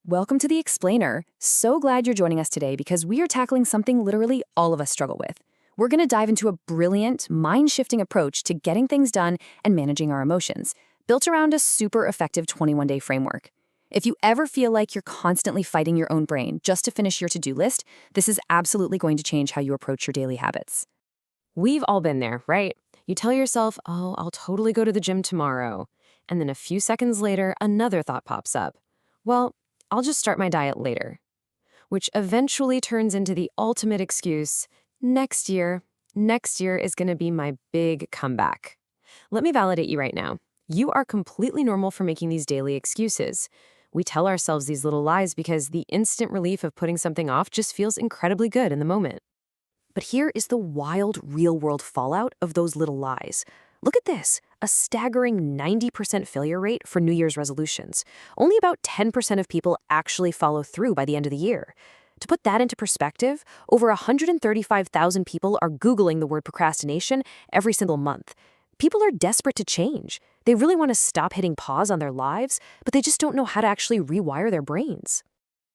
Welcome to The Explainer. So glad you're joining us today because we are tackling something literally all of us struggle with. We're going to dive into a brilliant, mind-shifting approach to getting things done and managing our emotions, built around a super effective 21-day framework. If you ever feel like you're constantly fighting your own brain just to finish your to-do list, this is absolutely going to change how you approach your daily habits. We've all been there, right? You tell yourself, oh, I'll totally go to the gym tomorrow. And then a few seconds later, another thought pops up. Well, I'll just start my diet later. Which eventually turns into the ultimate excuse, next year is going to be my big comeback. Let me validate you right now. You are completely normal for making these daily excuses. We tell ourselves these little lies because the instant relief of putting something off just feels incredibly good in the moment. But here is the wild, real-world fallout of those little lies. Look at this, a staggering 90% failure rate for New Year's resolutions. Only about 10% of people actually follow through by the end of the year. To put that into perspective, over 135,000 people are Googling the word procrastination every single month. People are desperate to change. They really want to stop hitting pause on their lives, but they just don't know how to actually rewire their brains.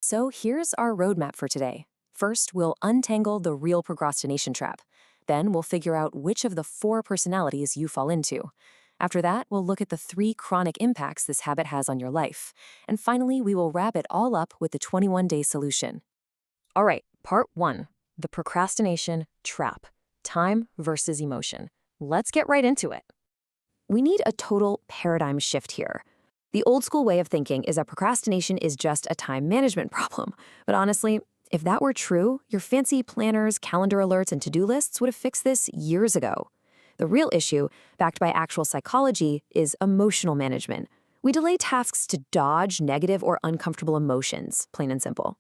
So here's our roadmap for today. First, we'll untangle the real procrastination trap. Then we'll figure out which of the 4 personalities you fall into. After that, we'll look at the 3 chronic impacts this habit has on your life. And finally, we will wrap it all up with the 21-day solution. All right, part 1, the procrastination trap, time versus emotion. Let's get right into it. We need a total paradigm shift here. The old school way of thinking is that procrastination is just a time management problem. But honestly, if that were true, your fancy planners, calendar alerts, and to-do lists would have fixed this years ago. The real issue, backed by actual psychology, is emotional management. We delay tasks to dodge negative or uncomfortable emotions, plain and simple.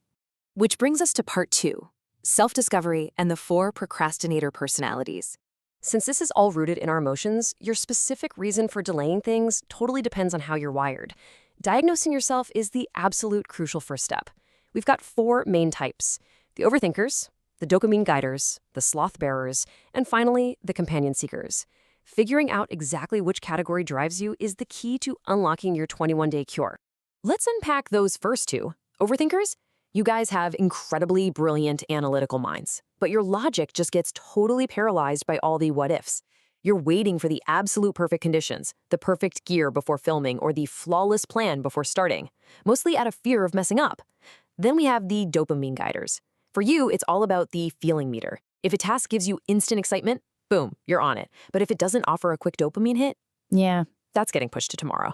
Which brings us to part 2, self-discovery and the 4 procrastinator personalities. Since this is all rooted in our emotions, your specific reason for delaying things totally depends on how you're wired. Diagnosing yourself is the absolute crucial first step. We've got 4 main types: the overthinkers, the dopamine guiders, the sloth bearers, and finally, the companion seekers. Figuring out exactly which category drives you is the key to unlocking your 21-day cure. Let's unpack those first 2. Overthinkers? You guys have incredibly brilliant analytical minds, but your logic just gets totally paralyzed by all the what-ifs. You're waiting for the absolute perfect conditions, the perfect gear before filming, or the flawless plan before starting, mostly out of fear of messing up. Then we have the dopamine guiders. For you, it's all about the feeling meter. If a task gives you instant excitement, boom, you're on it. But if it doesn't offer a quick dopamine hit, that's getting pushed to tomorrow.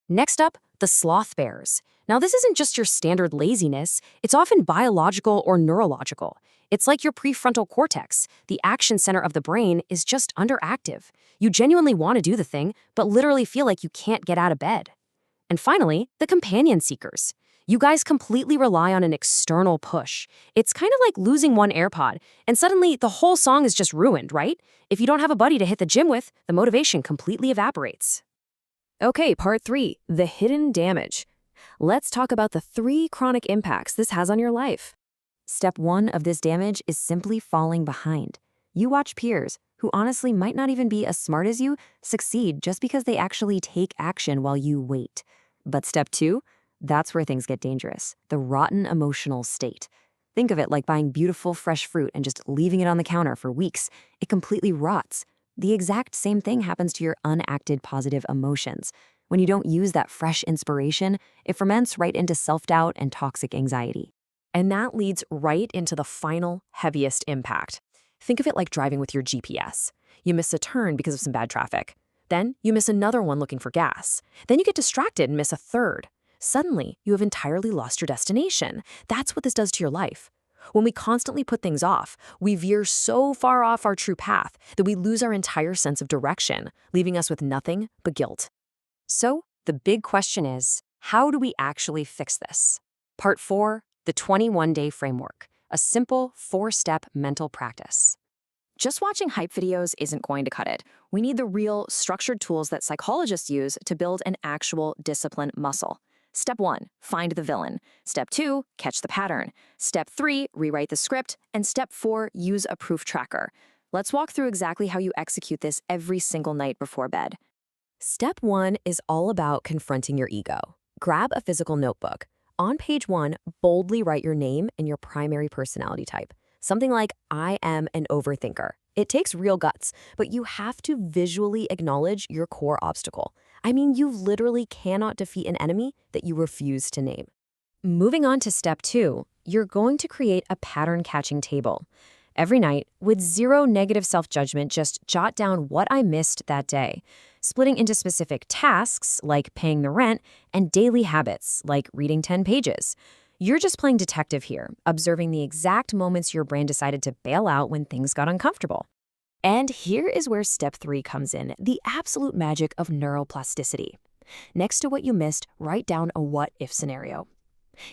Next up, the sloth bearers. Now, this isn't just your standard laziness. It's often biological or neurological. It's like your prefrontal cortex, the action center of the brain, is just underactive. You genuinely want to do the thing, but literally feel like you can't get out of bed. And finally, the companion seekers. You guys completely rely on an external push. It's kind of like losing one AirPod, and suddenly the whole song is just ruined, right? If you don't have a buddy to hit the gym with, the motivation completely evaporates. Okay, part 3, the hidden damage. Let's talk about the 3 chronic impacts this has on your life. Step 1 of this damage is simply falling behind. You watch peers, who honestly might not even be as smart as you, succeed just because they actually take action while you wait. But step 2? That's where things get dangerous, the rotten emotional state. Think of it like buying beautiful, fresh fruit and just leaving it on the counter for weeks. It completely rots. The exact same thing happens to your unacted positive emotions. When you don't use that fresh inspiration, it ferments right into self-doubt and toxic anxiety. And that leads right into the final, heaviest impact. Think of it like driving with your GPS. You miss a turn because of some bad traffic. Then you miss another one looking for gas. Then you get distracted and miss a third. Suddenly, you have entirely lost your destination. That's what this does to your life. When we constantly put things off, we veer so far off our true path that we lose our entire sense of direction, leaving us with nothing but guilt. So, the big question is, how do we actually fix this? Part 4, the 21-day framework, a simple 4-step mental practice. Just watching hype videos isn't going to cut it. We need the real, structured tools that psychologists use to build an actual discipline muscle. Step 1, find the villain. Step 2, catch the pattern. Step 3, rewrite the script. And Step 4, use a proof tracker. Let's walk through exactly how you execute this every single night before bed. Step 1 is all about confronting your ego. Grab a physical notebook. On page 1, boldly write your name and your primary personality type. Something like, I am an overthinker. It takes real guts, but you have to visually acknowledge your core obstacle. I mean, you literally cannot defeat an enemy that you refuse to name. Moving on to step 2, you're going to create a pattern-catching table. Every night, with zero negative self-judgment, just jot down what I missed that day, splitting into specific tasks, like paying the rent, and daily habits, like reading 10 pages. You're just playing detective here, observing the exact moments your brain decided to bail out when things got uncomfortable. And here is where step 3 comes in, the absolute magic of neuroplasticity. Next to what you missed, write down a what-if scenario.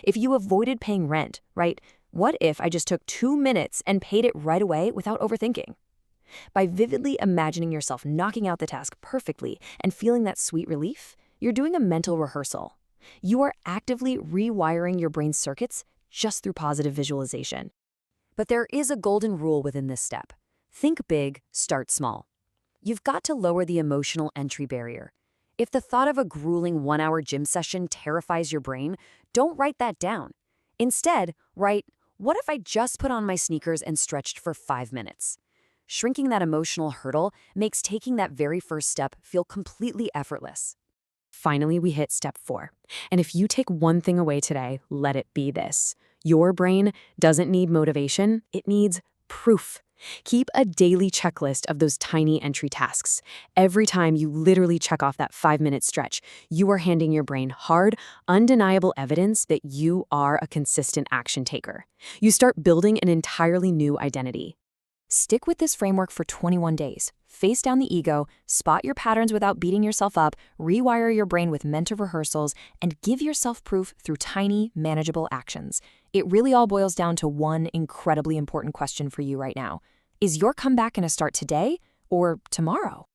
If you avoided paying rent, write, what if I just took 2 minutes and paid it right away without overthinking? By vividly imagining yourself knocking out the task perfectly and feeling that sweet relief, you're doing a mental rehearsal. You are actively rewiring your brain's circuits just through positive visualization. But there is a golden rule within this step. Think big, start small. You've got to lower the emotional entry barrier. If the thought of a grueling 1-hour gym session terrifies your brain, don't write that down. Instead, write, what if I just put on my sneakers and stretched for 5 minutes? Shrinking that emotional hurdle makes taking that very first step feel completely effortless. Finally, we hit step 4. And if you take one thing away today, let it be this. Your brain doesn't need motivation, it needs proof. Keep a daily checklist of those tiny entry tasks. Every time you literally check off that 5-minute stretch, you are handing your brain hard, undeniable evidence that you are a consistent action taker. You start building an entirely new identity. Stick with this framework for 21 days. Face down the ego, spot your patterns without beating yourself up, rewire your brain with mental rehearsals, and give yourself proof through tiny, manageable actions. It really all boils down to one incredibly important question for you right now. Is your comeback going to start today or tomorrow?